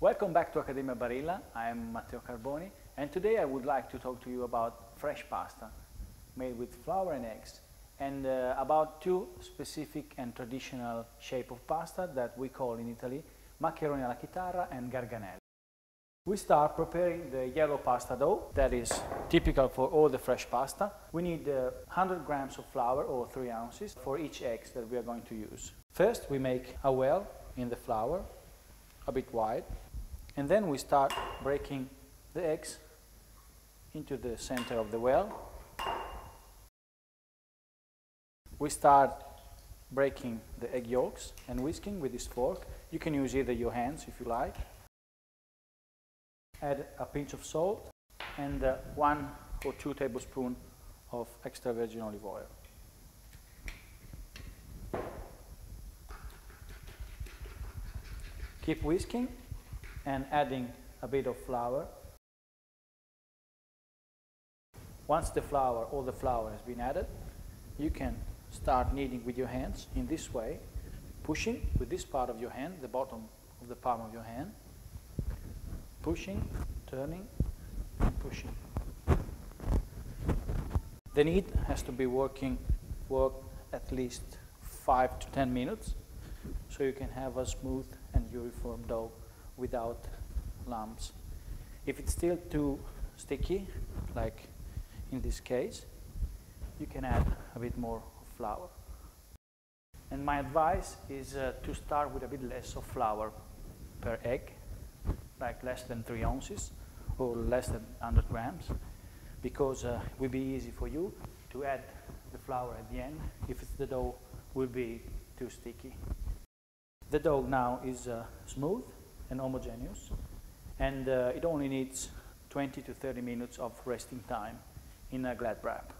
Welcome back to Academia Barilla. I am Matteo Carboni, and today I would like to talk to you about fresh pasta made with flour and eggs, and about two specific and traditional shape of pasta that we call in Italy maccheroni alla chitarra and garganelle. We start preparing the yellow pasta dough that is typical for all the fresh pasta. We need 100 grams of flour or 3 ounces for each egg that we are going to use. First we make a well in the flour, a bit wide, and then we start breaking the eggs into the center of the well. We start breaking the egg yolks and whisking with this fork. You can use either your hands if you like. Add a pinch of salt and 1 or 2 tablespoons of extra virgin olive oil. Keep whisking and adding a bit of flour. Once all the flour has been added, you can start kneading with your hands in this way, pushing with this part of your hand, the bottom of the palm of your hand, pushing, turning, and pushing. The knead has to be worked at least 5 to 10 minutes, so you can have a smooth and uniform dough without lumps. If it's still too sticky, like in this case, you can add a bit more flour. And my advice is to start with a bit less of flour per egg, like less than 3 ounces or less than 100 grams, because it will be easy for you to add the flour at the end if the dough will be too sticky. The dough now is smooth and homogeneous, and it only needs 20 to 30 minutes of resting time in a glad wrap.